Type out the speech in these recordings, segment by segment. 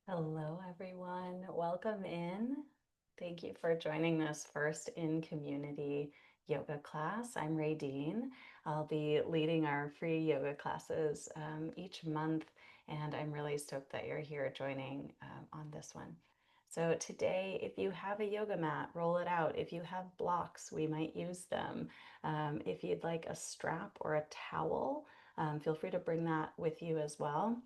Hello, everyone. Welcome in. Thank you for joining this first in community yoga class. I'm Raydene. I'll be leading our free yoga classes each month, and I'm really stoked that you're here joining on this one. So, today, if you have a yoga mat, roll it out. If you have blocks, we might use them. If you'd like a strap or a towel, feel free to bring that with you as well.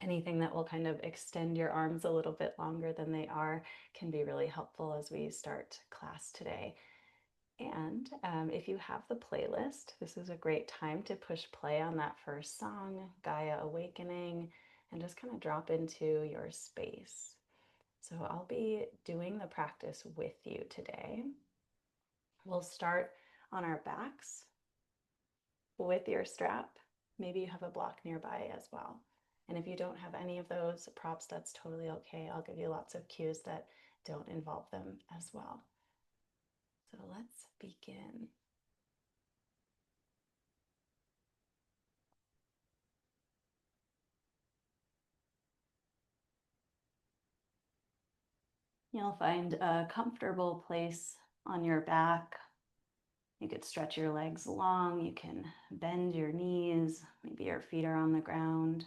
Anything that will kind of extend your arms a little bit longer than they are can be really helpful as we start class today. And if you have the playlist, this is a great time to push play on that first song, Gaia Awakening, and just kind of drop into your space. So I'll be doing the practice with you today. We'll start on our backs with your strap. Maybe you have a block nearby as well. And if you don't have any of those props, that's totally okay. I'll give you lots of cues that don't involve them as well. So let's begin. You'll find a comfortable place on your back. You could stretch your legs long. You can bend your knees. Maybe your feet are on the ground.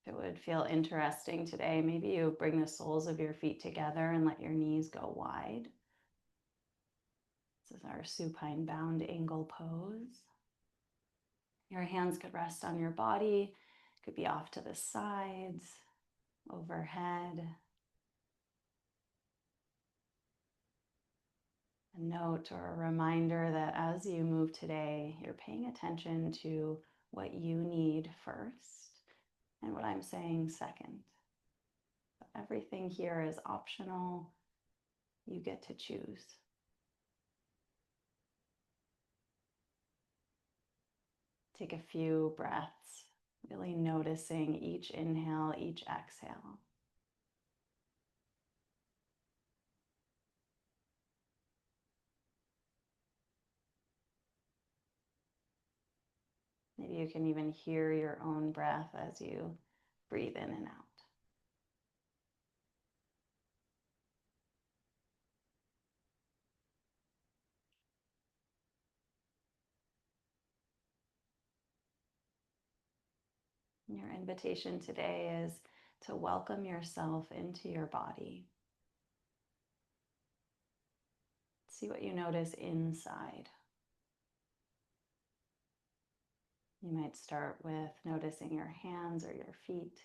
If it would feel interesting today, maybe you bring the soles of your feet together and let your knees go wide. This is our supine bound angle pose. Your hands could rest on your body, could be off to the sides, overhead. A note or a reminder that as you move today, you're paying attention to what you need first and what I'm saying second. Everything here is optional. You get to choose. Take a few breaths, really noticing each inhale, each exhale. Maybe you can even hear your own breath as you breathe in and out. Your invitation today is to welcome yourself into your body. See what you notice inside. You might start with noticing your hands or your feet.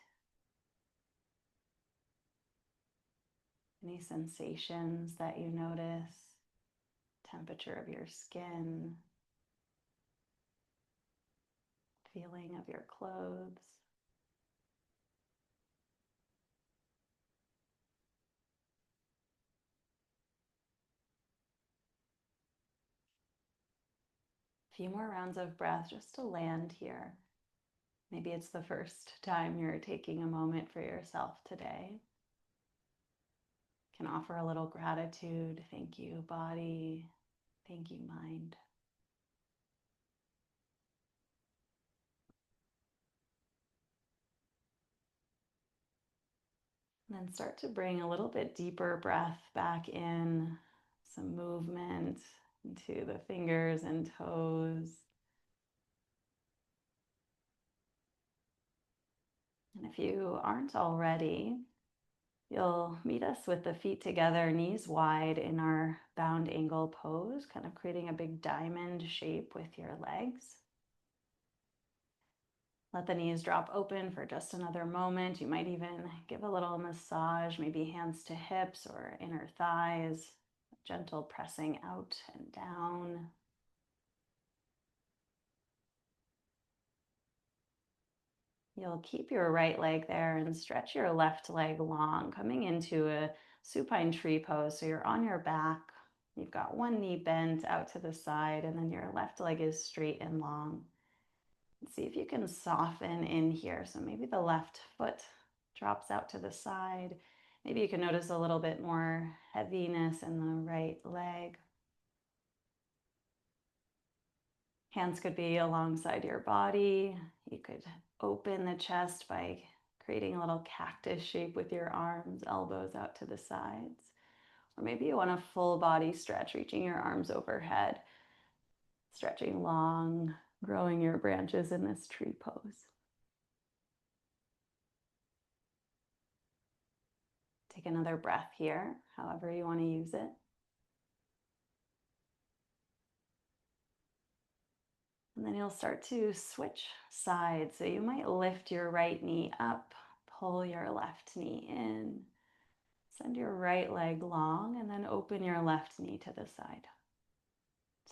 Any sensations that you notice, temperature of your skin, feeling of your clothes. A few more rounds of breath just to land here. Maybe it's the first time you're taking a moment for yourself today. Can offer a little gratitude. Thank you, body. Thank you, mind. And then start to bring a little bit deeper breath back in, some movement into the fingers and toes. And if you aren't already, you'll meet us with the feet together, knees wide in our bound angle pose, kind of creating a big diamond shape with your legs. Let the knees drop open for just another moment. You might even give a little massage, maybe hands to hips or inner thighs, gentle pressing out and down. You'll keep your right leg there and stretch your left leg long, coming into a supine tree pose. So you're on your back. You've got one knee bent out to the side, and then your left leg is straight and long. See if you can soften in here. So maybe the left foot drops out to the side. Maybe you can notice a little bit more heaviness in the right leg. Hands could be alongside your body. You could open the chest by creating a little cactus shape with your arms, elbows out to the sides. Or maybe you want a full body stretch, reaching your arms overhead, stretching long, growing your branches in this tree pose. Take another breath here, however you want to use it. And then you'll start to switch sides. So you might lift your right knee up, pull your left knee in, send your right leg long, and then open your left knee to the side.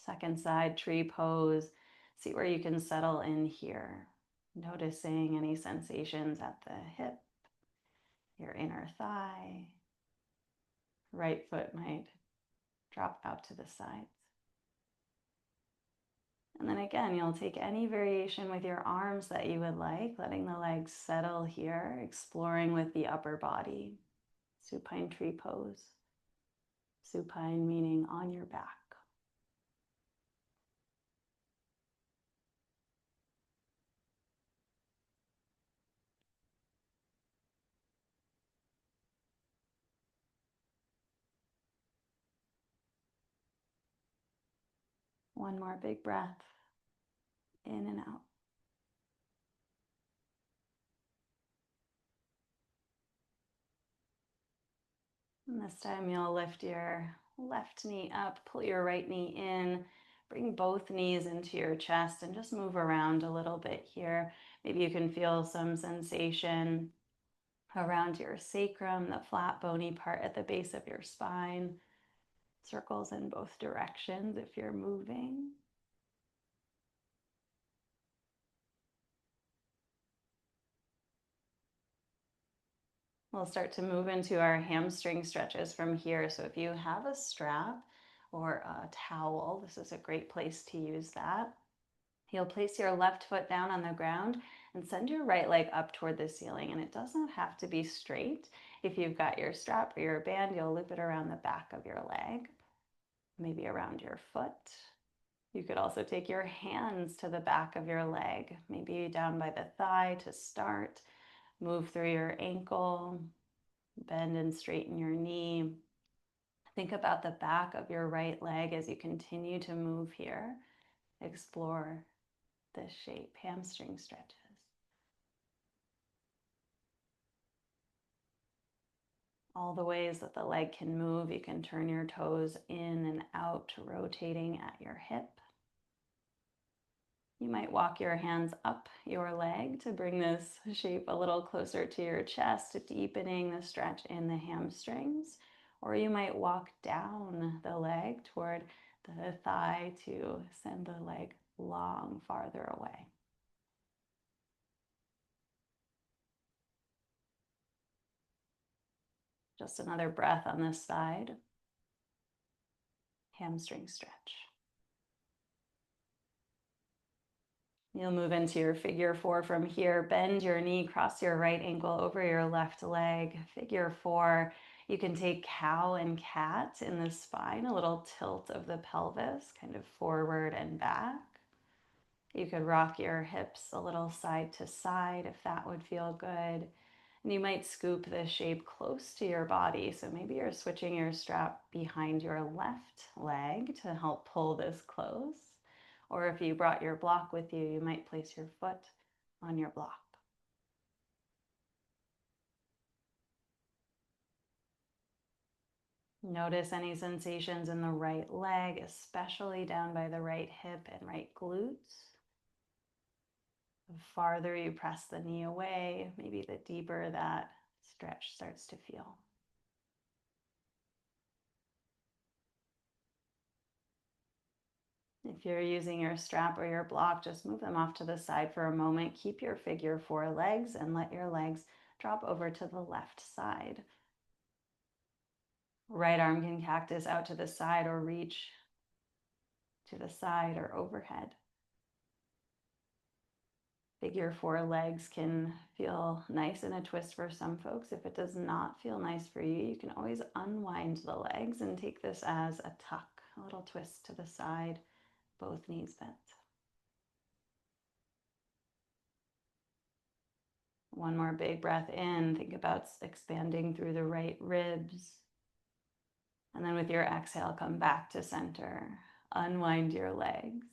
Second side, tree pose. See where you can settle in here. Noticing any sensations at the hip, your inner thigh. Right foot might drop out to the sides. And then again, you'll take any variation with your arms that you would like, letting the legs settle here, exploring with the upper body. Supine tree pose. Supine meaning on your back. One more big breath, in and out. And this time you'll lift your left knee up, pull your right knee in, bring both knees into your chest and just move around a little bit here. Maybe you can feel some sensation around your sacrum, the flat bony part at the base of your spine. Circles in both directions if you're moving. We'll start to move into our hamstring stretches from here. So if you have a strap or a towel, this is a great place to use that. You'll place your left foot down on the ground and send your right leg up toward the ceiling. And it doesn't have to be straight. If you've got your strap or your band, you'll loop it around the back of your leg, maybe around your foot. You could also take your hands to the back of your leg, maybe down by the thigh to start. Move through your ankle, bend and straighten your knee. Think about the back of your right leg as you continue to move here. Explore this shape, hamstring stretches. All the ways that the leg can move. You can turn your toes in and out, rotating at your hip. You might walk your hands up your leg to bring this shape a little closer to your chest, deepening the stretch in the hamstrings. Or you might walk down the leg toward the thigh to send the leg long, farther away. Just another breath on this side. Hamstring stretch. You'll move into your figure four from here. Bend your knee, cross your right ankle over your left leg. Figure four. You can take cow and cat in the spine, a little tilt of the pelvis, kind of forward and back. You could rock your hips a little side to side if that would feel good. And you might scoop the shape close to your body. So maybe you're switching your strap behind your left leg to help pull this close. Or if you brought your block with you, you might place your foot on your block. Notice any sensations in the right leg, especially down by the right hip and right glutes. The farther you press the knee away, maybe the deeper that stretch starts to feel. If you're using your strap or your block, just move them off to the side for a moment. Keep your figure four legs and let your legs drop over to the left side. Right arm can cactus out to the side or reach to the side or overhead. Figure four legs can feel nice in a twist for some folks. If it does not feel nice for you, you can always unwind the legs and take this as a tuck, a little twist to the side, both knees bent. One more big breath in. Think about expanding through the right ribs. And then with your exhale, come back to center. Unwind your legs.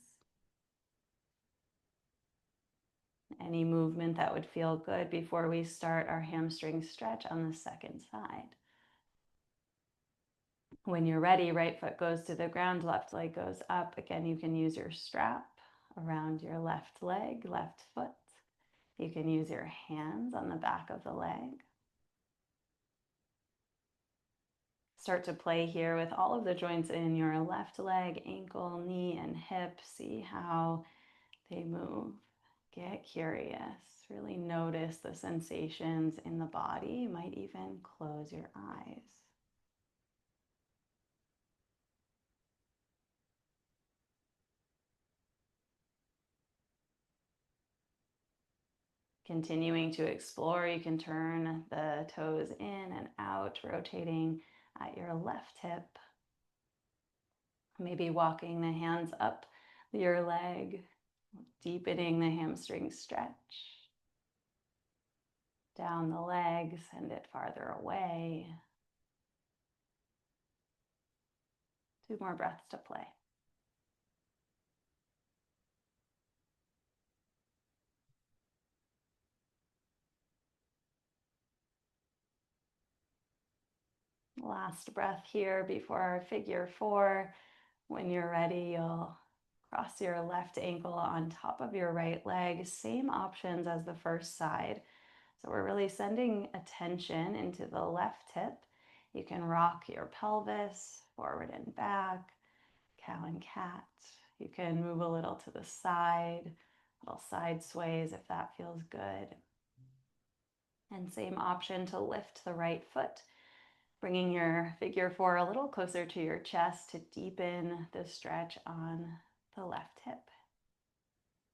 Any movement that would feel good before we start our hamstring stretch on the second side. When you're ready, right foot goes to the ground, left leg goes up. Again, you can use your strap around your left leg, left foot. You can use your hands on the back of the leg. Start to play here with all of the joints in your left leg, ankle, knee, and hip. See how they move. Get curious. Really notice the sensations in the body. You might even close your eyes. Continuing to explore, you can turn the toes in and out, rotating at your left hip. Maybe walking the hands up your leg, deepening the hamstring stretch. Down the leg, send it farther away. 2 more breaths to play. Last breath here before our figure 4. When you're ready, you'll cross your left ankle on top of your right leg. Same options as the first side. So we're really sending attention into the left hip. You can rock your pelvis forward and back, cow and cat. You can move a little to the side, little side sways if that feels good. And same option to lift the right foot, bringing your figure 4 a little closer to your chest to deepen the stretch on the left hip.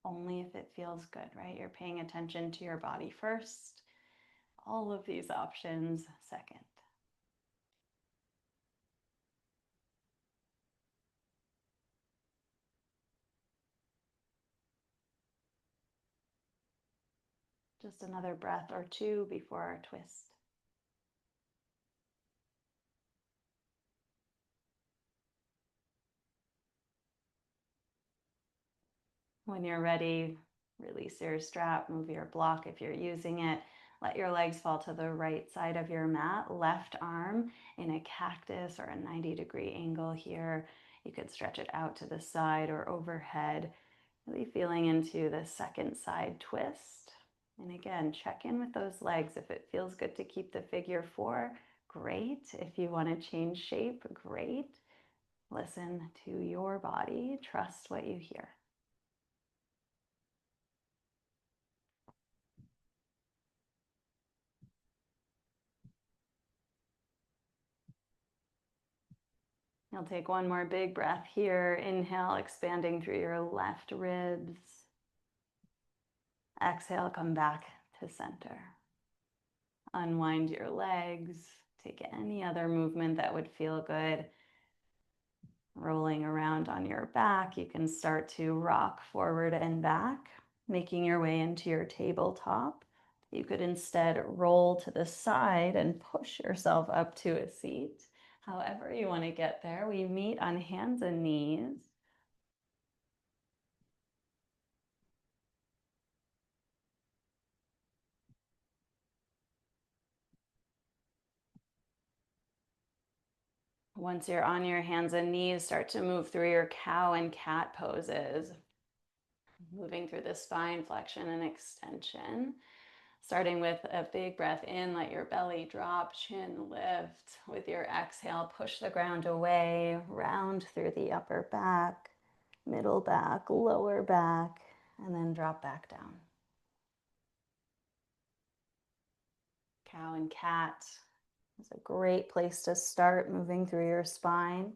Only if it feels good, right? You're paying attention to your body first. All of these options second. Just another breath or 2 before our twist. When you're ready, release your strap, move your block if you're using it. Let your legs fall to the right side of your mat, left arm in a cactus or a 90-degree angle here. You could stretch it out to the side or overhead, really feeling into the second side twist. And again, check in with those legs. If it feels good to keep the figure 4, great. If you want to change shape, great. Listen to your body. Trust what you hear. You'll take one more big breath here. Inhale, expanding through your left ribs. Exhale, come back to center. Unwind your legs. Take any other movement that would feel good. Rolling around on your back, you can start to rock forward and back, making your way into your tabletop. You could instead roll to the side and push yourself up to a seat. However you want to get there, we meet on hands and knees. Once you're on your hands and knees, start to move through your cow and cat poses. Moving through the spine, flexion and extension. Starting with a big breath in, let your belly drop, chin lift. With your exhale, push the ground away, round through the upper back, middle back, lower back, and then drop back down. Cow and cat is a great place to start, moving through your spine.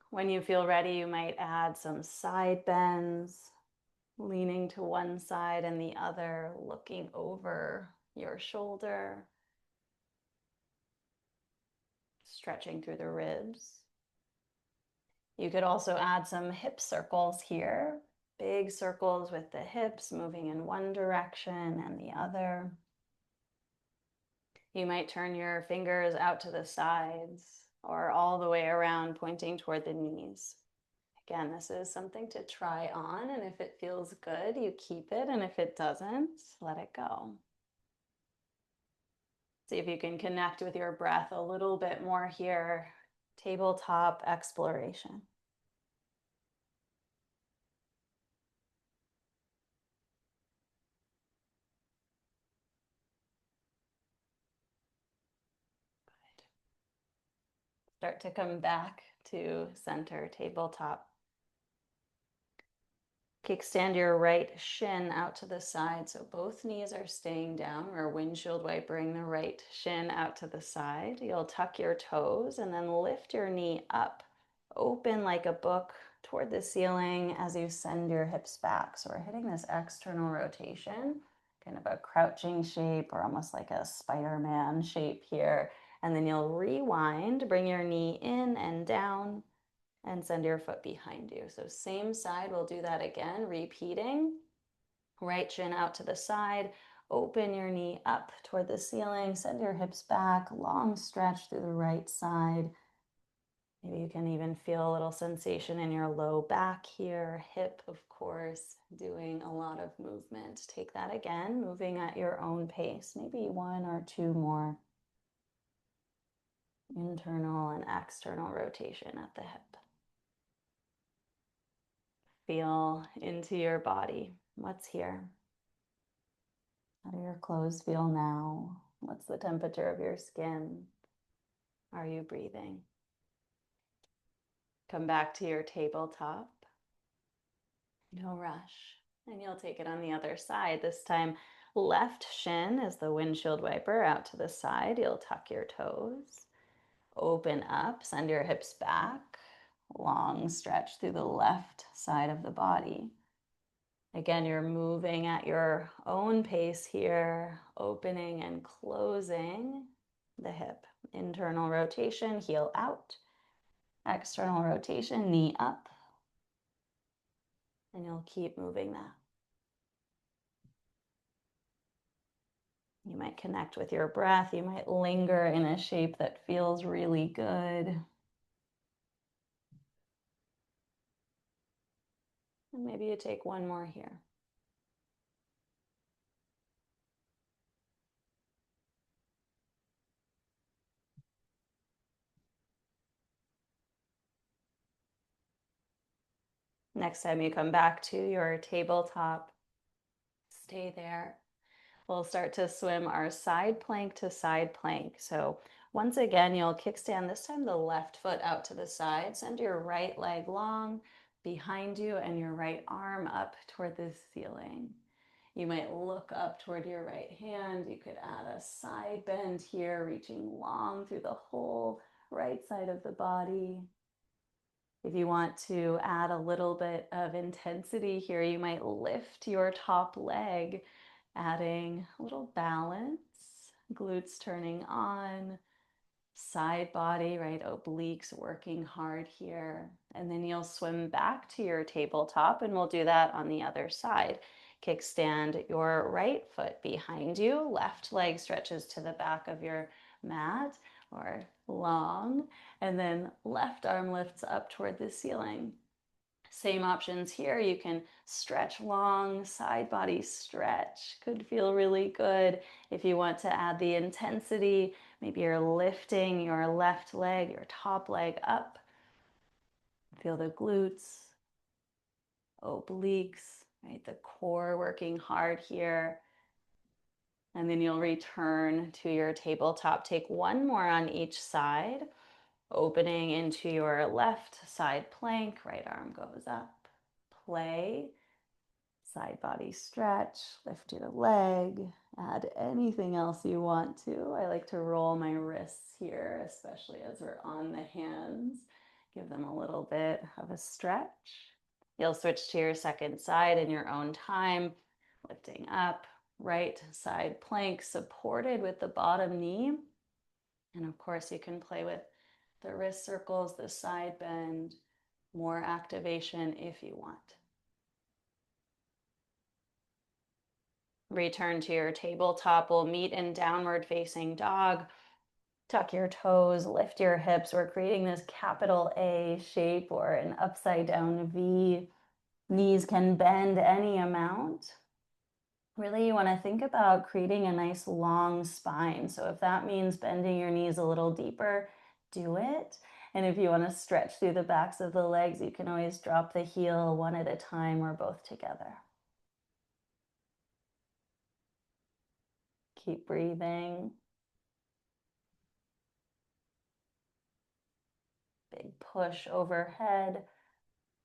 When you feel ready, you might add some side bends, leaning to one side and the other, looking over your shoulder, stretching through the ribs. You could also add some hip circles here, big circles with the hips moving in one direction and the other. You might turn your fingers out to the sides or all the way around, pointing toward the knees. Again, this is something to try on, and if it feels good, you keep it, and if it doesn't, let it go. See if you can connect with your breath a little bit more here. Tabletop exploration. Good. Start to come back to center, tabletop. Kickstand your right shin out to the side so both knees are staying down. We're windshield wipering the right shin out to the side. You'll tuck your toes and then lift your knee up, open like a book toward the ceiling as you send your hips back. So we're hitting this external rotation, kind of a crouching shape or almost like a Spider-Man shape here. And then you'll rewind, bring your knee in and down, and send your foot behind you. So same side, we'll do that again, repeating. Right shin out to the side, open your knee up toward the ceiling, send your hips back, long stretch through the right side. Maybe you can even feel a little sensation in your low back here, hip, of course, doing a lot of movement. Take that again, moving at your own pace, maybe one or two more. Internal and external rotation at the hip. Feel into your body. What's here? How do your clothes feel now? What's the temperature of your skin? Are you breathing? Come back to your tabletop. No rush. And you'll take it on the other side. This time, left shin is the windshield wiper out to the side. You'll tuck your toes. Open up, send your hips back. Long stretch through the left side of the body. Again, you're moving at your own pace here, opening and closing the hip. Internal rotation, heel out. External rotation, knee up. And you'll keep moving that. You might connect with your breath. You might linger in a shape that feels really good. And maybe you take one more here. Next time you come back to your tabletop, stay there. We'll start to swim our side plank to side plank. So once again, you'll kickstand, this time the left foot out to the side. Send your right leg long behind you and your right arm up toward the ceiling. You might look up toward your right hand. You could add a side bend here, reaching long through the whole right side of the body. If you want to add a little bit of intensity here, you might lift your top leg, adding a little balance, glutes turning on, side body, right, obliques working hard here. And then you'll swim back to your tabletop, and we'll do that on the other side. Kickstand your right foot behind you, left leg stretches to the back of your mat or long, and then left arm lifts up toward the ceiling. Same options here. You can stretch long, side body stretch. Could feel really good. If you want to add the intensity, maybe you're lifting your left leg, your top leg up. Feel the glutes, obliques, right? The core working hard here. And then you'll return to your tabletop. Take one more on each side, opening into your left side plank. Right arm goes up. Play. Side body stretch, lift your leg, add anything else you want to. I like to roll my wrists here, especially as we're on the hands. Give them a little bit of a stretch. You'll switch to your second side in your own time, lifting up, right side plank supported with the bottom knee. And of course, you can play with the wrist circles, the side bend, more activation if you want. Return to your tabletop. We'll meet in downward facing dog. Tuck your toes, lift your hips. We're creating this capital A shape or an upside down V. Knees can bend any amount. Really, you want to think about creating a nice long spine. So if that means bending your knees a little deeper, do it. And if you want to stretch through the backs of the legs, you can always drop the heel one at a time or both together. Keep breathing. Big push overhead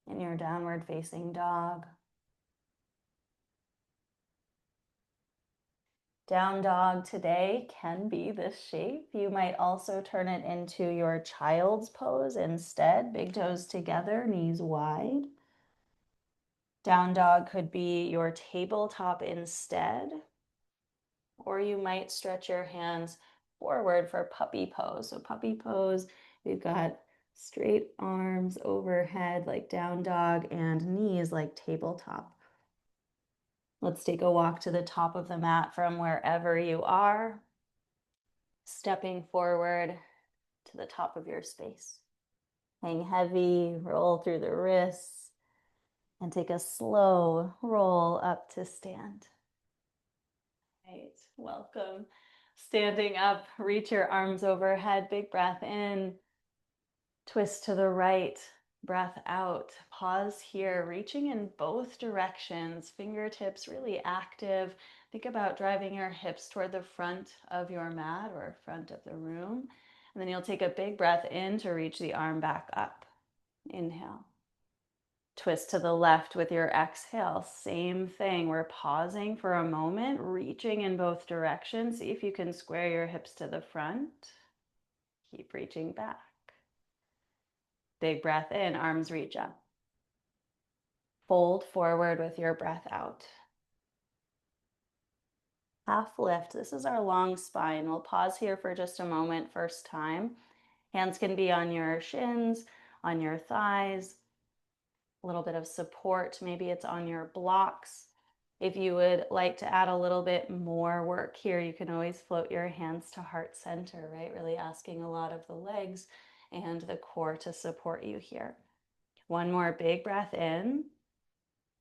in your downward facing dog. Down dog today can be this shape. You might also turn it into your child's pose instead. Big toes together, knees wide. Down dog could be your tabletop instead. Or you might stretch your hands forward for puppy pose. So puppy pose, we've got straight arms overhead like down dog and knees like tabletop. Let's take a walk to the top of the mat from wherever you are, stepping forward to the top of your space. Hang heavy, roll through the wrists, and take a slow roll up to stand. Right, welcome. Standing up, reach your arms overhead, big breath in, twist to the right, breath out. Pause here, reaching in both directions, fingertips really active. Think about driving your hips toward the front of your mat or front of the room. And then you'll take a big breath in to reach the arm back up. Inhale. Twist to the left with your exhale. Same thing. We're pausing for a moment, reaching in both directions. See if you can square your hips to the front. Keep reaching back. Big breath in, arms reach up. Fold forward with your breath out. Half lift. This is our long spine. We'll pause here for just a moment, first time. Hands can be on your shins, on your thighs. A little bit of support. Maybe it's on your blocks. If you would like to add a little bit more work here, you can always float your hands to heart center, right? Really asking a lot of the legs and the core to support you here. One more big breath in.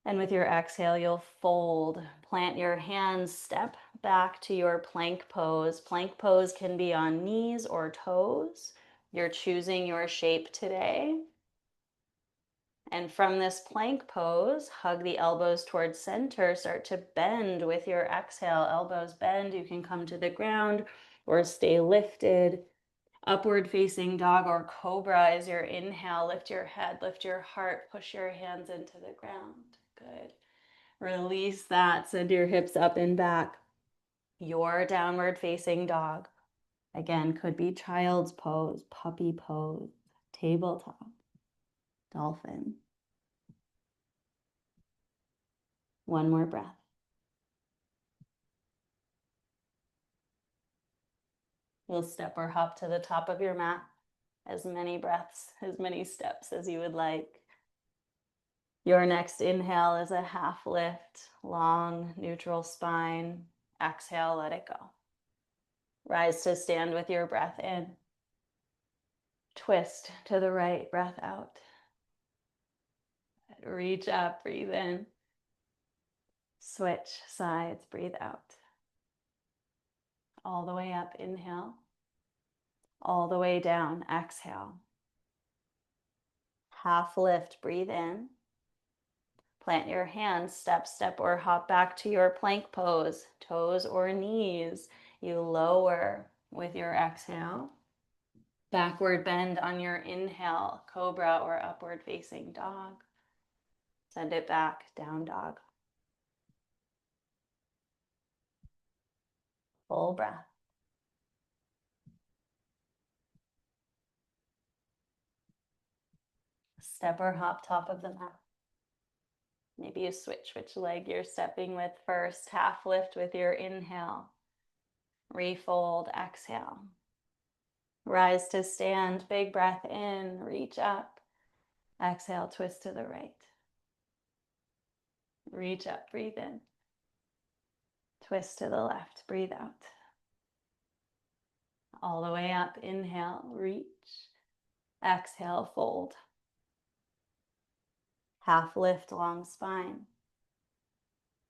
And with your exhale, you'll fold. Plant your hands, step back to your plank pose. Plank pose can be on knees or toes. You're choosing your shape today. And from this plank pose, hug the elbows towards center, start to bend with your exhale. Elbows bend, you can come to the ground or stay lifted. Upward facing dog or cobra is your inhale. Lift your head, lift your heart, push your hands into the ground. Good. Release that, send your hips up and back. Your downward facing dog. Again, could be child's pose, puppy pose, tabletop, dolphin. One more breath. You'll step or hop to the top of your mat. As many breaths, as many steps as you would like. Your next inhale is a half lift, long, neutral spine. Exhale, let it go. Rise to stand with your breath in. Twist to the right, breath out. Reach up, breathe in. Switch sides, breathe out. All the way up, inhale. All the way down, exhale. Half lift, breathe in. Plant your hands, step, step, or hop back to your plank pose, toes or knees. You lower with your exhale. Backward bend on your inhale, cobra or upward facing dog. Send it back, down dog. Full breath. Step or hop top of the mat. Maybe you switch which leg you're stepping with first. Half lift with your inhale. Refold, exhale. Rise to stand, big breath in, reach up. Exhale, twist to the right. Reach up, breathe in. Twist to the left, breathe out. All the way up, inhale, reach. Exhale, fold. Half lift, long spine.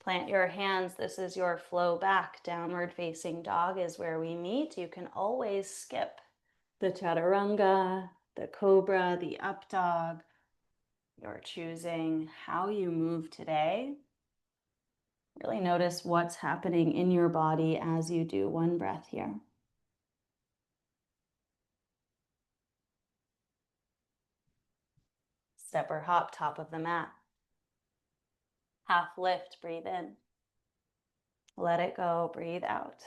Plant your hands. This is your flow back. Downward facing dog is where we meet. You can always skip the chaturanga, the cobra, the up dog. You're choosing how you move today. Really notice what's happening in your body as you do one breath here. Step or hop, top of the mat. Half lift, breathe in. Let it go, breathe out.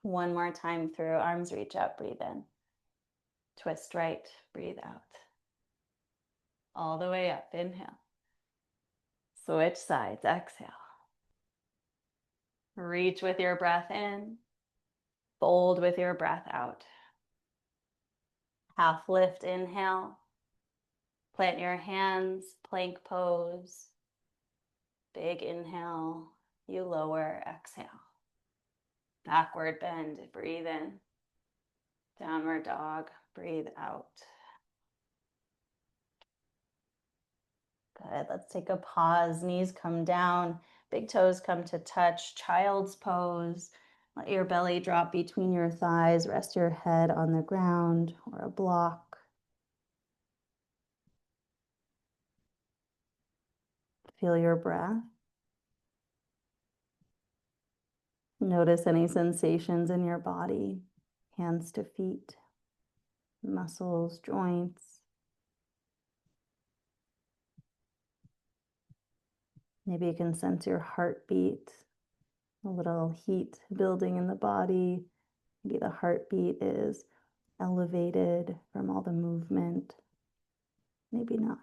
One more time through, arms reach up, breathe in. Twist right, breathe out. All the way up, inhale. Switch sides, exhale. Reach with your breath in. Fold with your breath out. Half lift, inhale. Plant your hands, plank pose. Big inhale, you lower, exhale. Backward bend, breathe in. Downward dog, breathe out. Good, let's take a pause. Knees come down, big toes come to touch, child's pose. Let your belly drop between your thighs. Rest your head on the ground or a block. Feel your breath. Notice any sensations in your body, hands to feet, muscles, joints. Maybe you can sense your heartbeat, a little heat building in the body. Maybe the heartbeat is elevated from all the movement. Maybe not.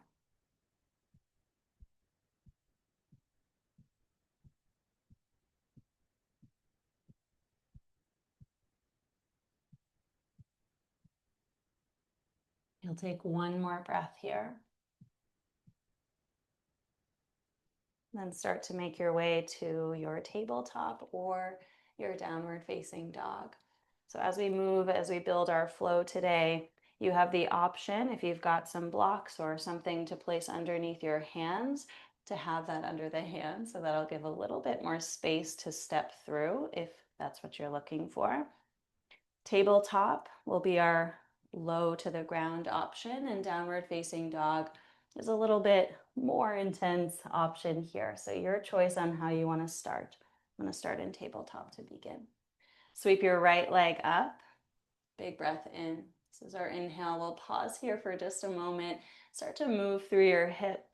You'll take one more breath here. Then start to make your way to your tabletop or your downward facing dog. So as we move, as we build our flow today, you have the option, if you've got some blocks or something to place underneath your hands, to have that under the hands. So that'll give a little bit more space to step through if that's what you're looking for. Tabletop will be our low to the ground option, and downward facing dog is a little bit more intense option here. So your choice on how you want to start. I'm going to start in tabletop to begin. Sweep your right leg up. Big breath in. This is our inhale. We'll pause here for just a moment. Start to move through your hip,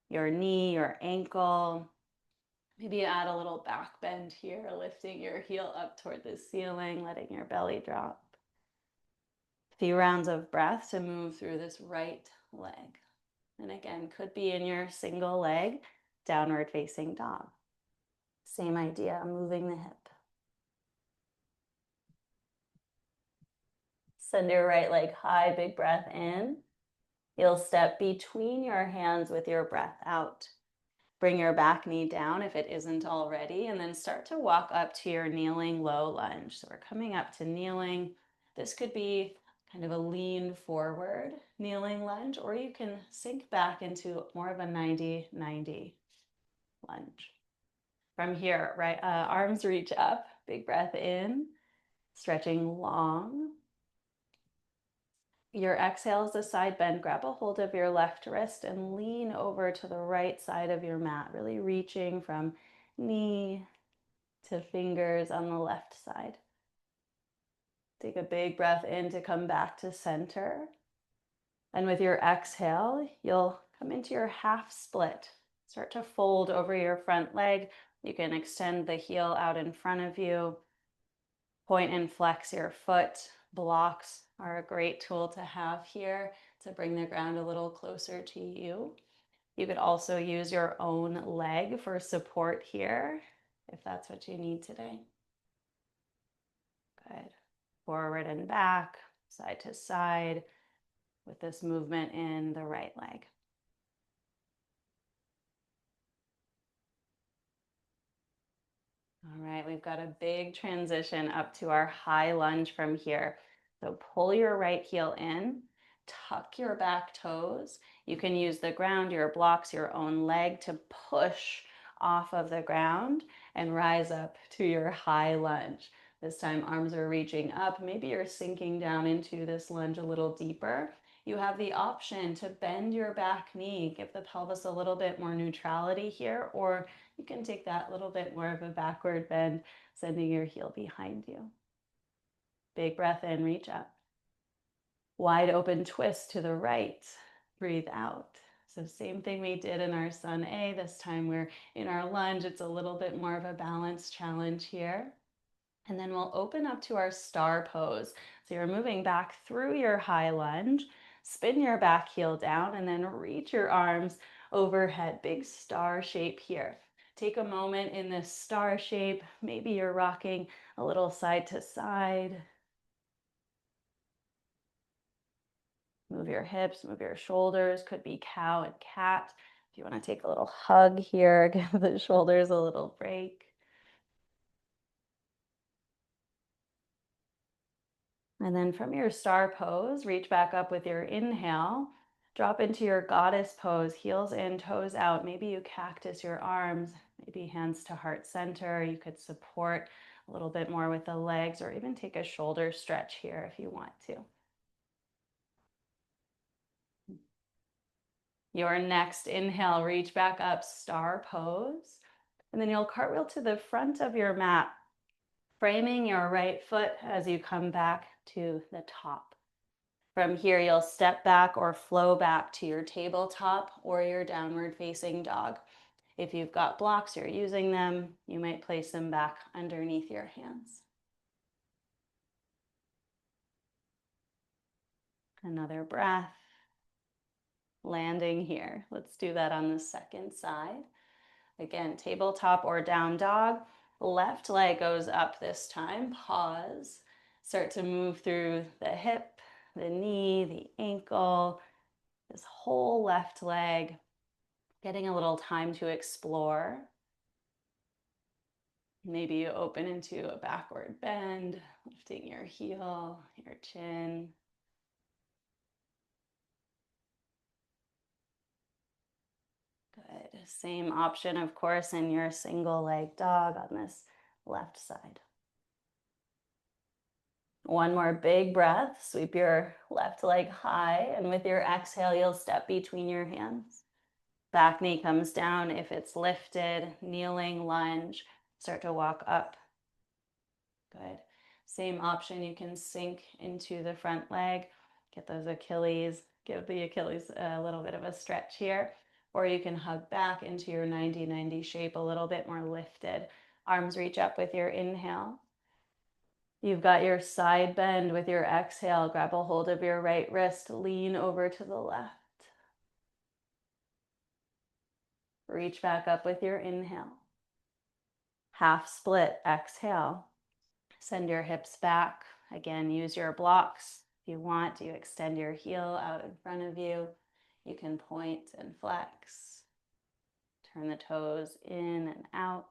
your knee, your ankle. Maybe add a little back bend here, lifting your heel up toward the ceiling, letting your belly drop. A few rounds of breath to move through this right leg. And again, could be in your single leg, downward facing dog. Same idea, moving the hip. Send your right leg high, big breath in. You'll step between your hands with your breath out. Bring your back knee down if it isn't already, and then start to walk up to your kneeling low lunge. So we're coming up to kneeling. This could be kind of a lean forward kneeling lunge, or you can sink back into more of a 90-90 lunge. From here, right, arms reach up, big breath in, stretching long. Your exhale is a side bend. Grab a hold of your left wrist and lean over to the right side of your mat, really reaching from knee to fingers on the left side. Take a big breath in to come back to center. And with your exhale, you'll come into your half split. Start to fold over your front leg. You can extend the heel out in front of you. Point and flex your foot. Blocks are a great tool to have here to bring the ground a little closer to you. You could also use your own leg for support here, if that's what you need today. Good. Forward and back, side to side, with this movement in the right leg. All right, we've got a big transition up to our high lunge from here. So pull your right heel in, tuck your back toes. You can use the ground, your blocks, your own leg to push off of the ground and rise up to your high lunge. This time arms are reaching up. Maybe you're sinking down into this lunge a little deeper. You have the option to bend your back knee, give the pelvis a little bit more neutrality here, or you can take that little bit more of a backward bend, sending your heel behind you. Big breath in, reach up. Wide open twist to the right. Breathe out. So same thing we did in our Sun A. This time we're in our lunge. It's a little bit more of a balance challenge here. And then we'll open up to our star pose. So you're moving back through your high lunge, spin your back heel down, and then reach your arms overhead. Big star shape here. Take a moment in this star shape. Maybe you're rocking a little side to side. Move your hips, move your shoulders. Could be cow and cat. If you want to take a little hug here, give the shoulders a little break. And then from your star pose, reach back up with your inhale. Drop into your goddess pose, heels in, toes out. Maybe you cactus your arms, maybe hands to heart center. You could support a little bit more with the legs, or even take a shoulder stretch here if you want to. Your next inhale, reach back up, star pose. And then you'll cartwheel to the front of your mat, framing your right foot as you come back to the top. From here, you'll step back or flow back to your tabletop or your downward facing dog. If you've got blocks, you're using them, you might place them back underneath your hands. Another breath. Landing here. Let's do that on the second side. Again, tabletop or down dog. Left leg goes up this time. Pause. Start to move through the hip, the knee, the ankle, this whole left leg. Getting a little time to explore. Maybe you open into a backward bend, lifting your heel, your chin. Good. Same option, of course, in your single leg dog on this left side. One more big breath. Sweep your left leg high, and with your exhale, you'll step between your hands. Back knee comes down if it's lifted, kneeling lunge. Start to walk up. Good. Same option, you can sink into the front leg, get those Achilles, give the Achilles a little bit of a stretch here, or you can hug back into your 90-90 shape, a little bit more lifted. Arms reach up with your inhale. You've got your side bend with your exhale. Grab a hold of your right wrist, lean over to the left. Reach back up with your inhale. Half split, exhale. Send your hips back. Again, use your blocks. If you want, you extend your heel out in front of you. You can point and flex. Turn the toes in and out.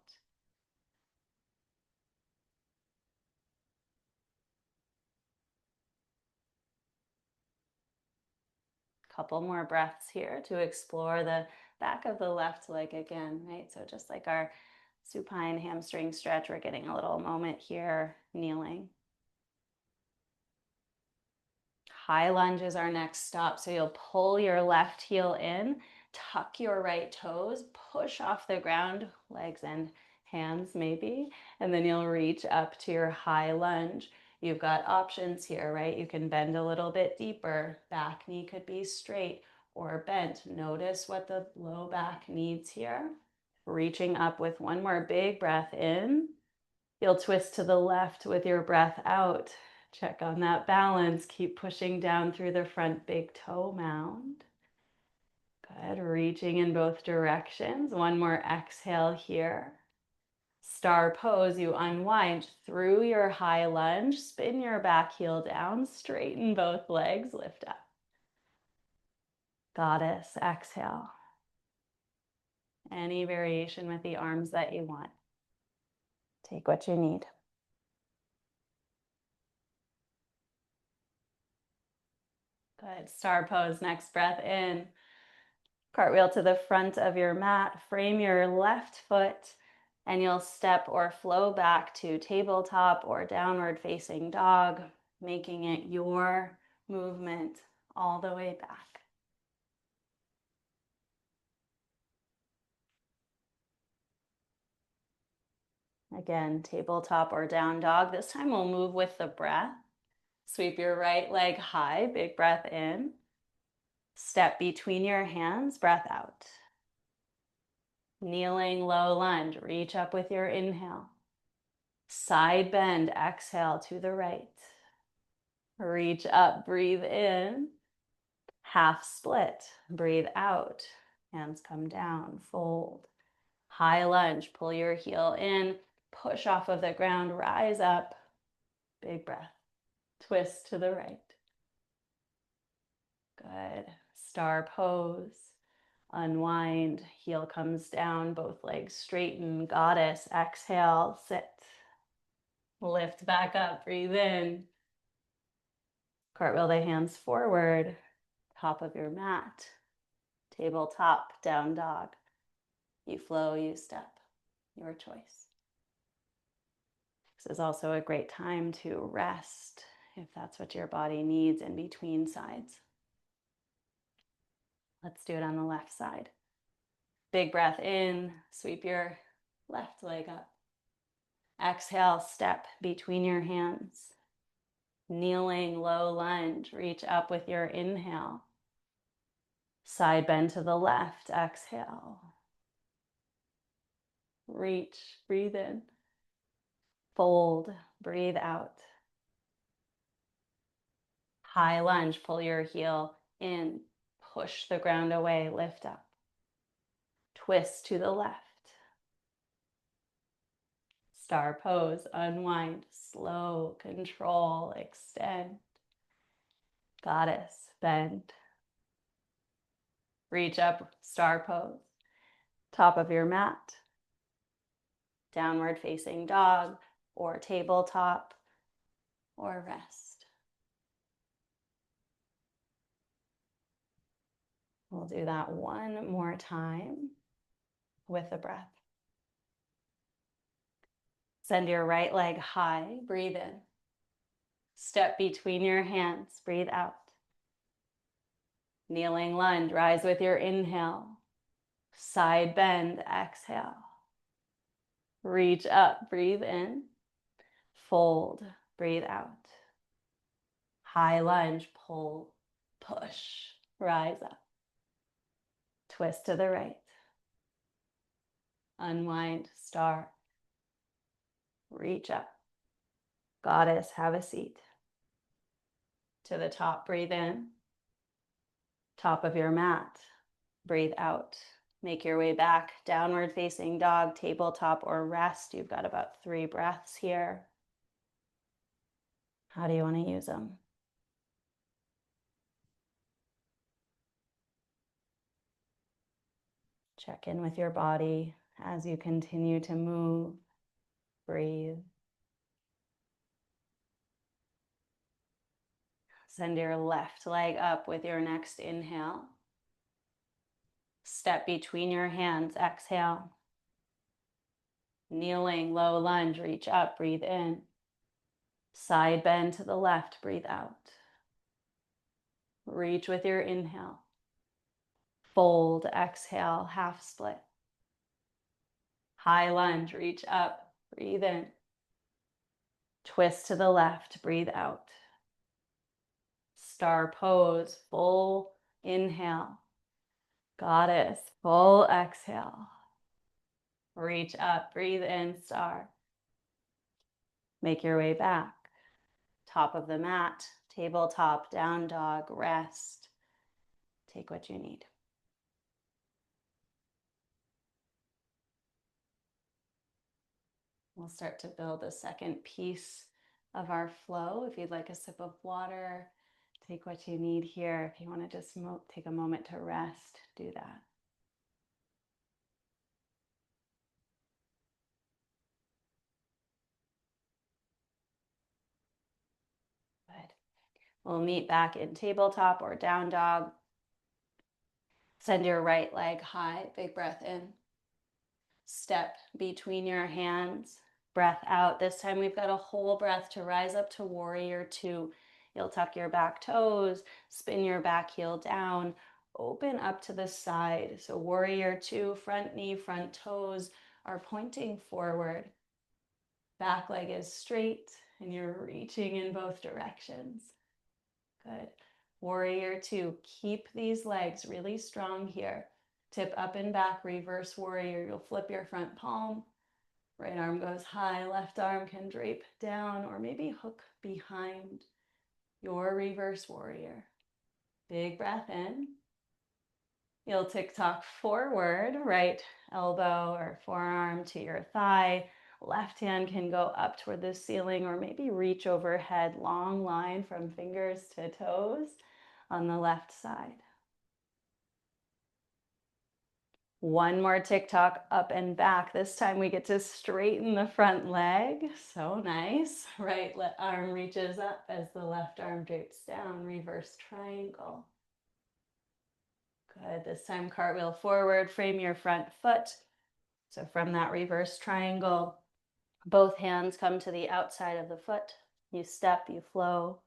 Couple more breaths here to explore the back of the left leg again, right? So just like our supine hamstring stretch, we're getting a little moment here, kneeling. High lunge is our next stop. So you'll pull your left heel in, tuck your right toes, push off the ground, legs and hands maybe, and then you'll reach up to your high lunge. You've got options here, right? You can bend a little bit deeper. Back knee could be straight or bent. Notice what the low back needs here. Reaching up with one more big breath in. You'll twist to the left with your breath out. Check on that balance. Keep pushing down through the front big toe mound. Good. Reaching in both directions. One more exhale here. Star pose. You unwind through your high lunge. Spin your back heel down. Straighten both legs. Lift up. Goddess. Exhale. Any variation with the arms that you want. Take what you need. Good. Star pose. Next breath in. Cartwheel to the front of your mat. Frame your left foot and you'll step or flow back to tabletop or downward facing dog, making it your movement all the way back. Again, tabletop or down dog. This time we'll move with the breath. Sweep your right leg high, big breath in. Step between your hands, breath out. Kneeling low lunge, reach up with your inhale. Side bend, exhale to the right. Reach up, breathe in. Half split, breathe out. Hands come down, fold. High lunge, pull your heel in, push off of the ground, rise up. Big breath. Twist to the right. Good. Star pose. Unwind. Heel comes down. Both legs straighten. Goddess. Exhale. Sit. Lift back up. Breathe in. Cartwheel the hands forward. Top of your mat. Tabletop. Down dog. You flow, you step. Your choice. This is also a great time to rest if that's what your body needs in between sides. Let's do it on the left side. Big breath in, sweep your left leg up. Exhale, step between your hands. Kneeling, low lunge, reach up with your inhale. Side bend to the left, exhale. Reach, breathe in. Fold, breathe out. High lunge, pull your heel in. Push the ground away, lift up. Twist to the left. Star pose, unwind, slow, control, extend. Goddess, bend. Reach up, star pose. Top of your mat. Downward facing dog or tabletop or rest. We'll do that one more time with a breath. Send your right leg high, breathe in. Step between your hands, breathe out. Kneeling lunge, rise with your inhale. Side bend, exhale. Reach up, breathe in. Fold, breathe out. High lunge, pull, push, rise up. Twist to the right. Unwind, star. Reach up. Goddess, have a seat. To the top, breathe in. Top of your mat, breathe out. Make your way back, downward facing dog, tabletop, or rest. You've got about 3 breaths here. How do you want to use them? Check in with your body as you continue to move, breathe. Send your left leg up with your next inhale. Step between your hands, exhale. Kneeling, low lunge, reach up, breathe in. Side bend to the left, breathe out. Reach with your inhale. Fold, exhale, half split. High lunge, reach up, breathe in. Twist to the left, breathe out. Star pose, full inhale. Goddess, full exhale. Reach up, breathe in, star. Make your way back. Top of the mat, tabletop, down dog, rest. Take what you need. We'll start to build a second piece of our flow. If you'd like a sip of water, take what you need here. If you want to just take a moment to rest, do that. We'll meet back in tabletop or down dog. Send your right leg high, big breath in. Step between your hands, breath out. This time we've got a whole breath to rise up to warrior two. You'll tuck your back toes, spin your back heel down, open up to the side. So warrior two, front knee, front toes are pointing forward. Back leg is straight and you're reaching in both directions. Good. Warrior two, keep these legs really strong here. Tip up and back, reverse warrior. You'll flip your front palm. Right arm goes high, left arm can drape down or maybe hook behind your reverse warrior. Big breath in. You'll tick-tock forward, right elbow or forearm to your thigh. Left hand can go up toward the ceiling or maybe reach overhead, long line from fingers to toes on the left side. One more tick-tock up and back. This time we get to straighten the front leg. So nice. Right arm reaches up as the left arm drapes down. Reverse triangle. Good. This time cartwheel forward. Frame your front foot. So from that reverse triangle, both hands come to the outside of the foot. You step, you flow.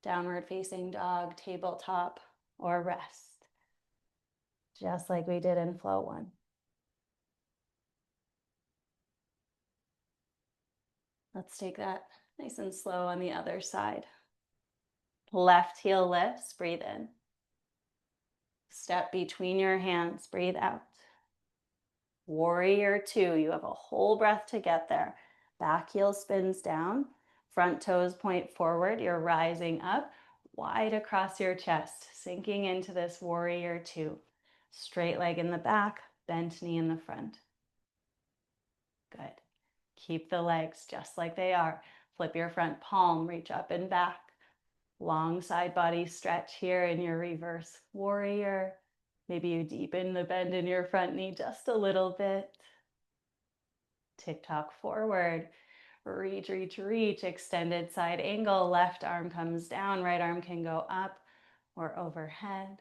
Downward facing dog, tabletop, or rest. Just like we did in flow one. Let's take that nice and slow on the other side. Left heel lifts, breathe in. Step between your hands, breathe out. Warrior two, you have a whole breath to get there. Back heel spins down, front toes point forward, you're rising up, wide across your chest, sinking into this warrior two. Straight leg in the back, bent knee in the front. Good. Keep the legs just like they are. Flip your front palm, reach up and back. Long side body stretch here in your reverse warrior. Maybe you deepen the bend in your front knee just a little bit. Tick-tock forward. Reach, reach, reach. Extended side angle. Left arm comes down. Right arm can go up or overhead.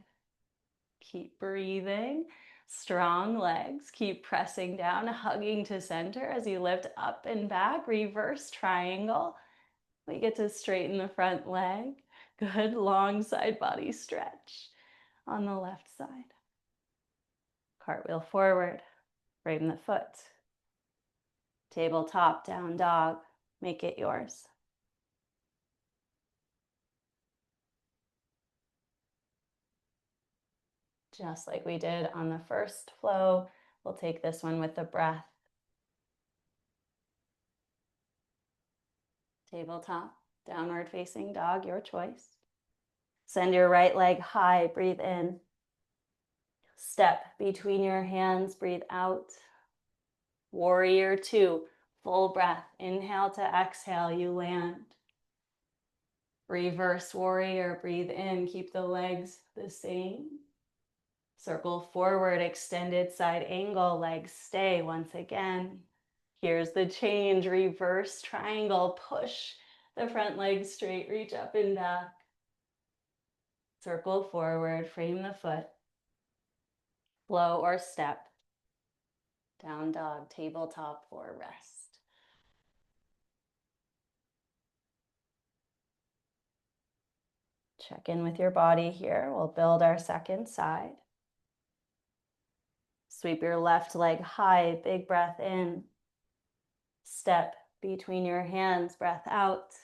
Keep breathing. Strong legs. Keep pressing down, hugging to center as you lift up and back. Reverse triangle. We get to straighten the front leg. Good long side body stretch on the left side. Cartwheel forward, frame the foot. Tabletop, down dog, make it yours. Just like we did on the first flow, we'll take this one with the breath. Tabletop, downward facing dog, your choice. Send your right leg high, breathe in. Step between your hands, breathe out. Warrior two, full breath. Inhale to exhale, you land. Reverse warrior, breathe in, keep the legs the same. Circle forward, extended side angle, legs stay once again. Here's the change, reverse triangle, push the front leg straight, reach up and back. Circle forward, frame the foot. Flow or step. Down dog, tabletop or rest. Check in with your body here. We'll build our second side. Sweep your left leg high, big breath in. Step between your hands, breath out.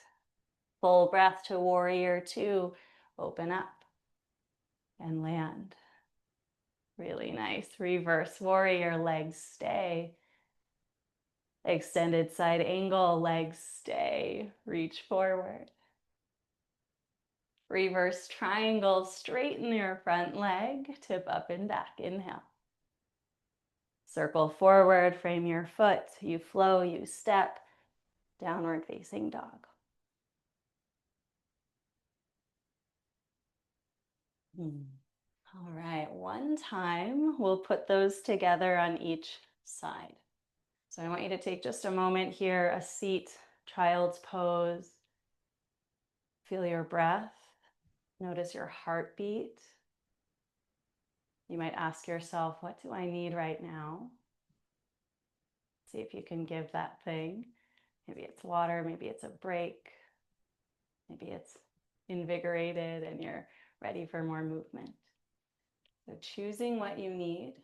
Full breath to warrior two. Open up and land. Really nice. Reverse warrior, legs stay. Extended side angle, legs stay. Reach forward. Reverse triangle, straighten your front leg, tip up and back, inhale. Circle forward, frame your foot, you flow, you step, downward facing dog. All right, one time we'll put those together on each side. So I want you to take just a moment here, a seat, child's pose. Feel your breath. Notice your heartbeat. You might ask yourself, what do I need right now? See if you can give that thing. Maybe it's water, maybe it's a break, maybe it's invigorated and you're ready for more movement. So choosing what you need,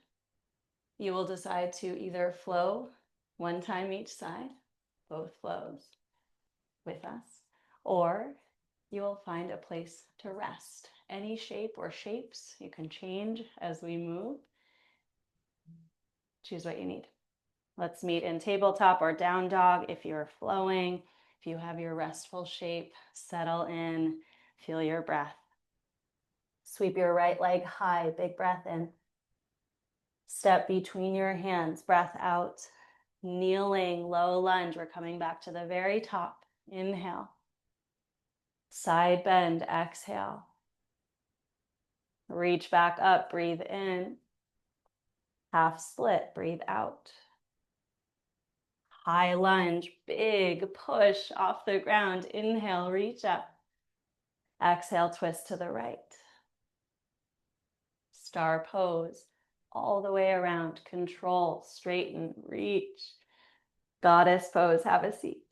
you will decide to either flow one time each side, both flows with us, or you will find a place to rest. Any shape or shapes you can change as we move. Choose what you need. Let's meet in tabletop or down dog if you're flowing. If you have your restful shape, settle in, feel your breath. Sweep your right leg high, big breath in. Step between your hands, breath out. Kneeling, low lunge. We're coming back to the very top. Inhale. Side bend, exhale. Reach back up, breathe in. Half split, breathe out. High lunge, big push off the ground. Inhale, reach up. Exhale, twist to the right. Star pose, all the way around. Control, straighten, reach. Goddess pose, have a seat.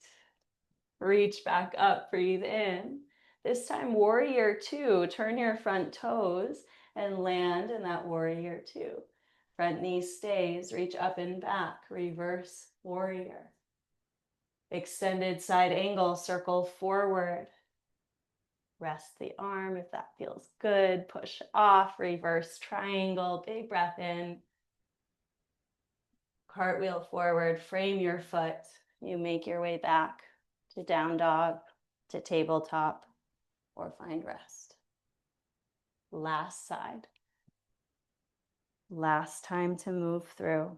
Reach back up, breathe in. This time, warrior two. Turn your front toes and land in that warrior two. Front knee stays, reach up and back, reverse warrior. Extended side angle, circle forward. Rest the arm if that feels good. Push off, reverse triangle, big breath in. Cartwheel forward, frame your foot. You make your way back to down dog, to tabletop, or find rest. Last side. Last time to move through.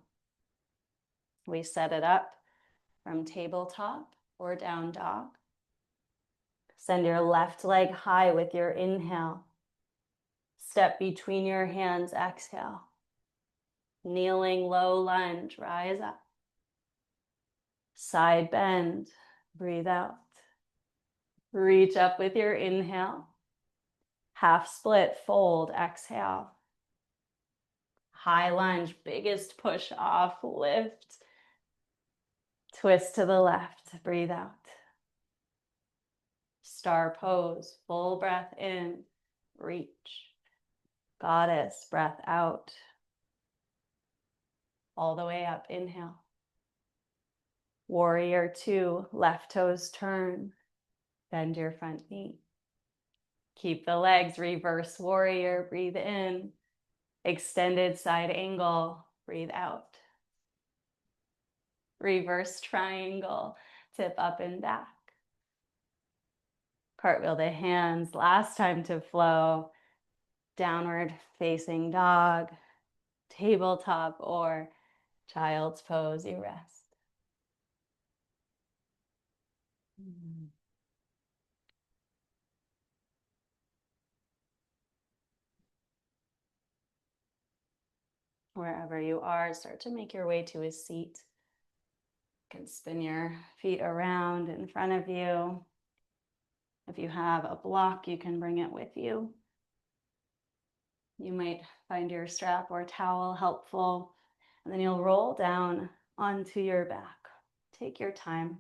We set it up from tabletop or down dog. Send your left leg high with your inhale. Step between your hands, exhale. Kneeling low lunge, rise up. Side bend, breathe out. Reach up with your inhale. Half split, fold, exhale. High lunge, biggest push off, lift. Twist to the left, breathe out. Star pose, full breath in, reach. Goddess, breath out. All the way up, inhale. Warrior two, left toes turn. Bend your front knee. Keep the legs, reverse warrior, breathe in. Extended side angle, breathe out. Reverse triangle, tip up and back. Cartwheel the hands, last time to flow. Downward facing dog, tabletop, or child's pose, you rest. Wherever you are, start to make your way to a seat. You can spin your feet around in front of you. If you have a block, you can bring it with you. You might find your strap or towel helpful, and then you'll roll down onto your back. Take your time.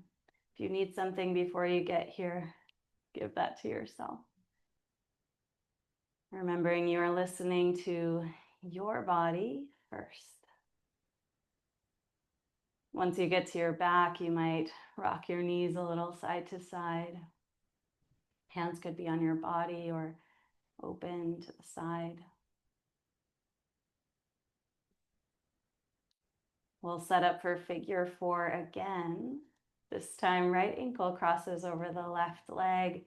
If you need something before you get here, give that to yourself. Remembering you are listening to your body first. Once you get to your back, you might rock your knees a little side to side. Hands could be on your body or open to the side. We'll set up for figure four again. This time, right ankle crosses over the left leg.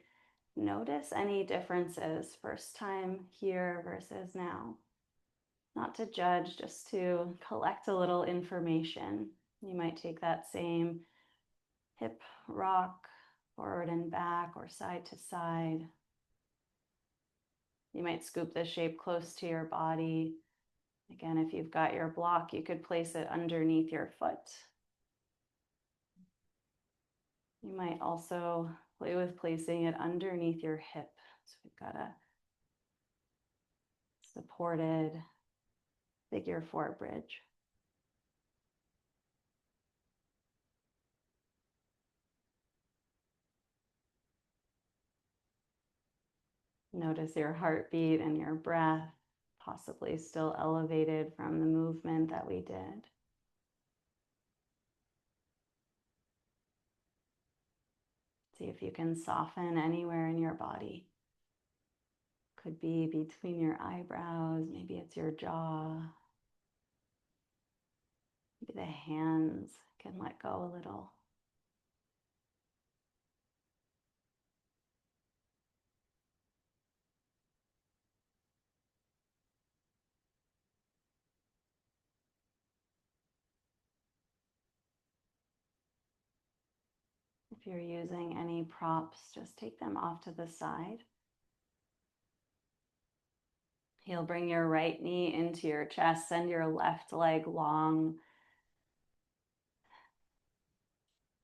Notice any differences first time here versus now. Not to judge, just to collect a little information. You might take that same hip rock forward and back or side to side. You might scoop the shape close to your body. Again, if you've got your block, you could place it underneath your foot. You might also play with placing it underneath your hip. So we've got a supported figure four bridge. Notice your heartbeat and your breath, possibly still elevated from the movement that we did. See if you can soften anywhere in your body. Could be between your eyebrows, maybe it's your jaw. Maybe the hands can let go a little. If you're using any props, just take them off to the side. You'll bring your right knee into your chest, send your left leg long.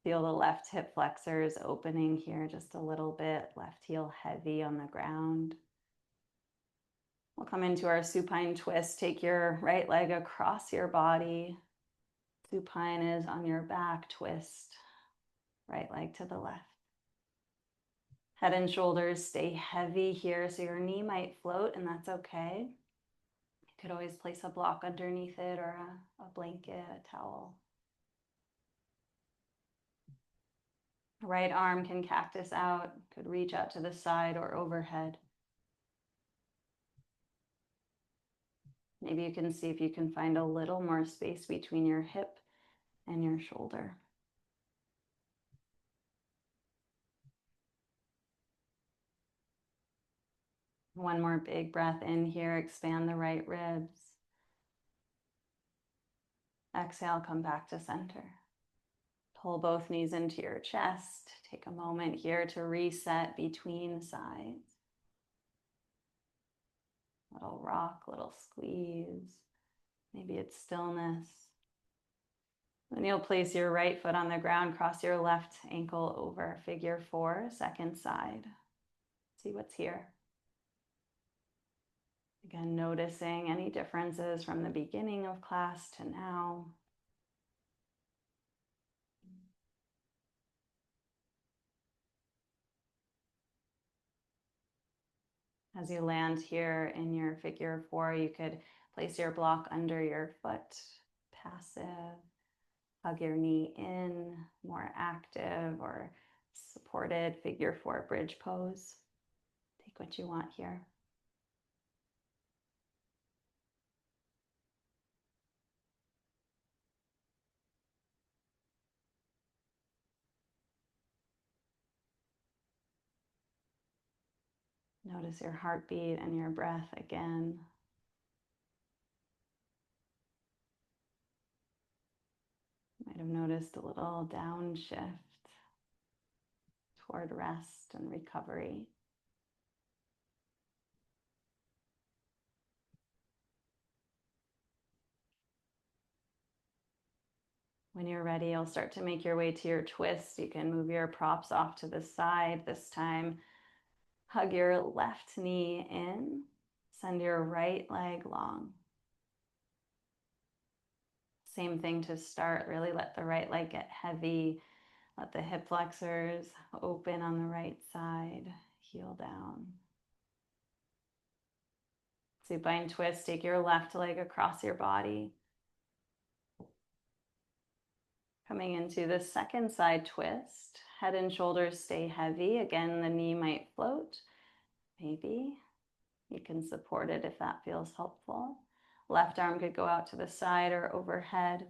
Feel the left hip flexors opening here just a little bit, left heel heavy on the ground. We'll come into our supine twist. Take your right leg across your body. Supine is on your back, twist. Right leg to the left. Head and shoulders stay heavy here, so your knee might float, and that's okay. You could always place a block underneath it or a blanket, a towel. Right arm can cactus out, could reach out to the side or overhead. Maybe you can see if you can find a little more space between your hip and your shoulder. One more big breath in here, expand the right ribs. Exhale, come back to center. Pull both knees into your chest. Take a moment here to reset between sides. Little rock, little squeeze. Maybe it's stillness. Then you'll place your right foot on the ground, cross your left ankle over, figure four, second side. See what's here. Again, noticing any differences from the beginning of class to now. As you land here in your figure four, you could place your block under your foot, passive. Hug your knee in, more active or supported figure four bridge pose. Take what you want here. Notice your heartbeat and your breath again. Might have noticed a little downshift toward rest and recovery. When you're ready, you'll start to make your way to your twist. You can move your props off to the side. This time, hug your left knee in. Send your right leg long. Same thing to start. Really let the right leg get heavy. Let the hip flexors open on the right side. Heel down. Supine twist. Take your left leg across your body. Coming into the second side twist. Head and shoulders stay heavy. Again, the knee might float. Maybe. You can support it if that feels helpful. Left arm could go out to the side or overhead.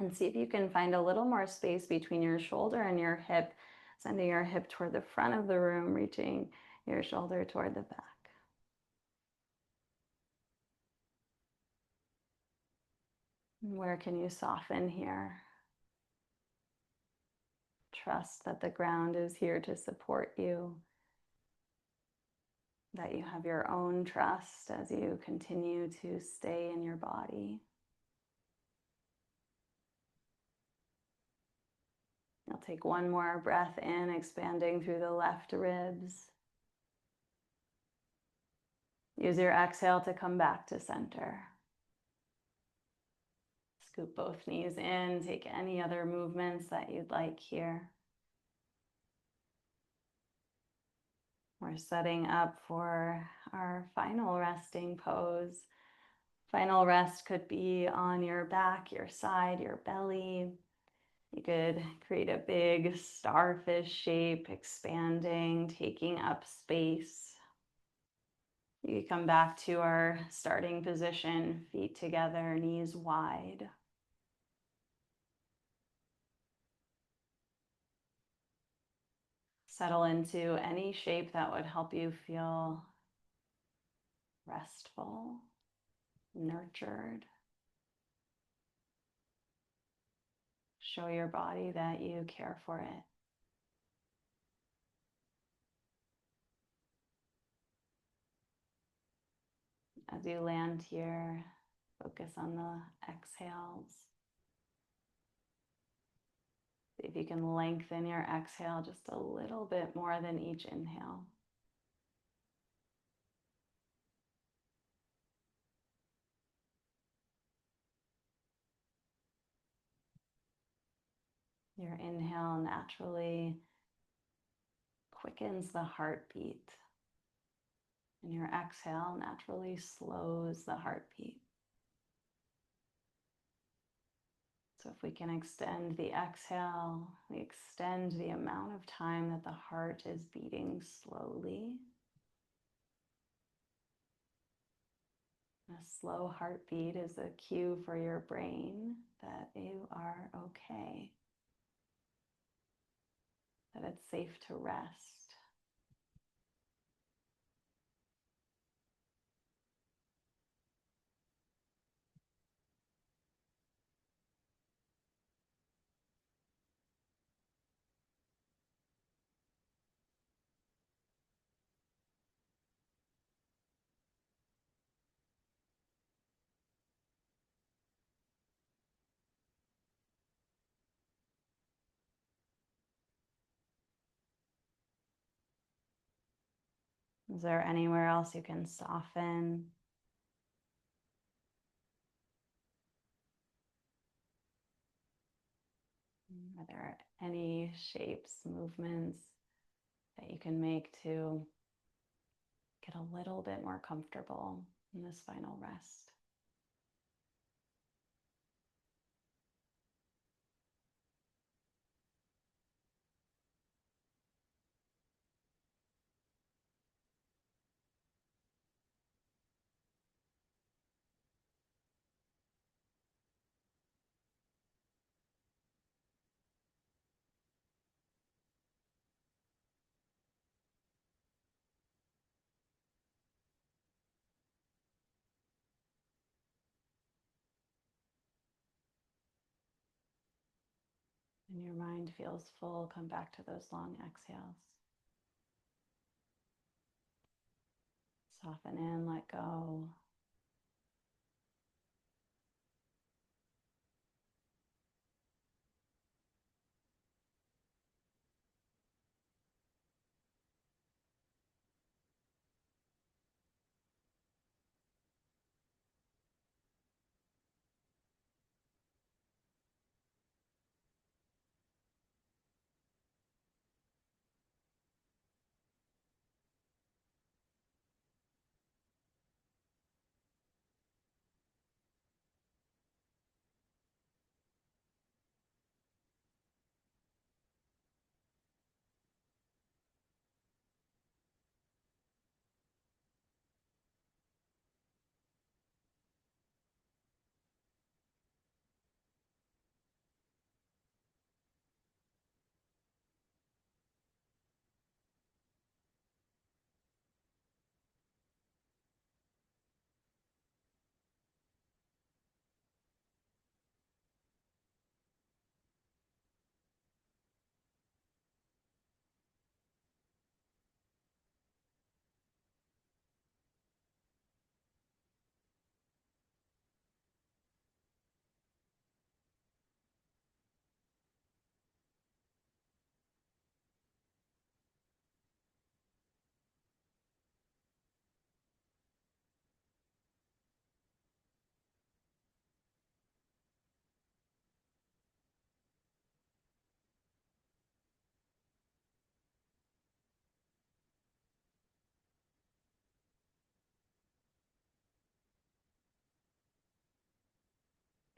And see if you can find a little more space between your shoulder and your hip, sending your hip toward the front of the room, reaching your shoulder toward the back. Where can you soften here? Trust that the ground is here to support you, that you have your own trust as you continue to stay in your body. You'll take one more breath in, expanding through the left ribs. Use your exhale to come back to center. Scoop both knees in. Take any other movements that you'd like here. We're setting up for our final resting pose. Final rest could be on your back, your side, your belly. You could create a big starfish shape, expanding, taking up space. You could come back to our starting position, feet together, knees wide. Settle into any shape that would help you feel restful, nurtured. Show your body that you care for it. As you land here, focus on the exhales. See if you can lengthen your exhale just a little bit more than each inhale. Your inhale naturally quickens the heartbeat, and your exhale naturally slows the heartbeat. So if we can extend the exhale, we extend the amount of time that the heart is beating slowly. A slow heartbeat is a cue for your brain that you are okay, that it's safe to rest. Is there anywhere else you can soften? Are there any shapes, movements that you can make to get a little bit more comfortable in this final rest? When your mind feels full, come back to those long exhales. Soften in, let go.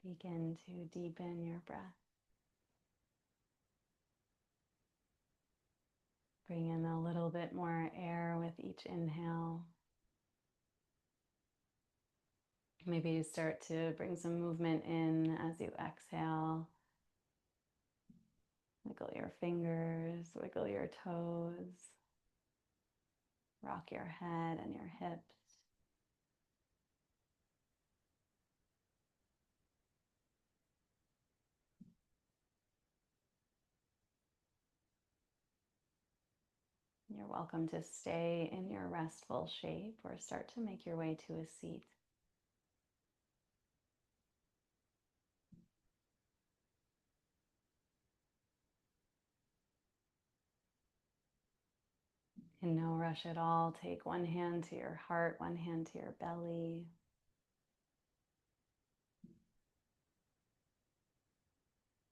Begin to deepen your breath. Bring in a little bit more air with each inhale. Maybe you start to bring some movement in as you exhale. Wiggle your fingers, wiggle your toes. Rock your head and your hips. You're welcome to stay in your restful shape or start to make your way to a seat. In no rush at all, take one hand to your heart, one hand to your belly.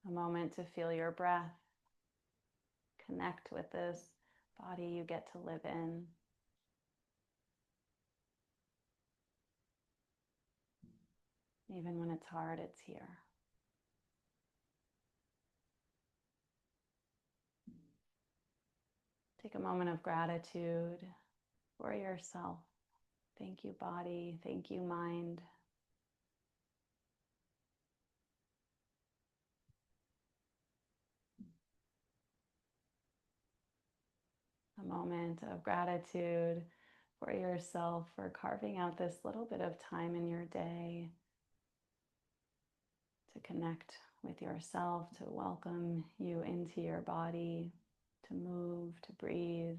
A moment to feel your breath. Connect with this body you get to live in. Even when it's hard, it's here. Take a moment of gratitude for yourself. Thank you, body. Thank you, mind. A moment of gratitude for yourself for carving out this little bit of time in your day to connect with yourself, to welcome you into your body, to move, to breathe,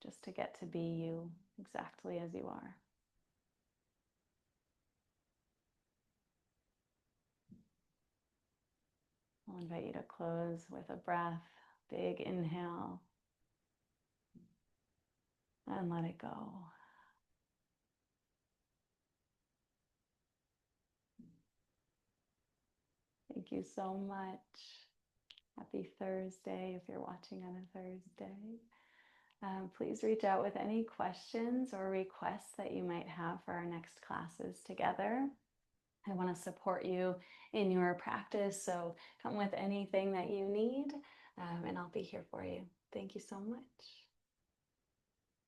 just to get to be you exactly as you are. I'll invite you to close with a breath, big inhale, and let it go. Thank you so much. Happy Thursday if you're watching on a Thursday. Please reach out with any questions or requests that you might have for our next classes together. I want to support you in your practice, so come with anything that you need, and I'll be here for you. Thank you so much.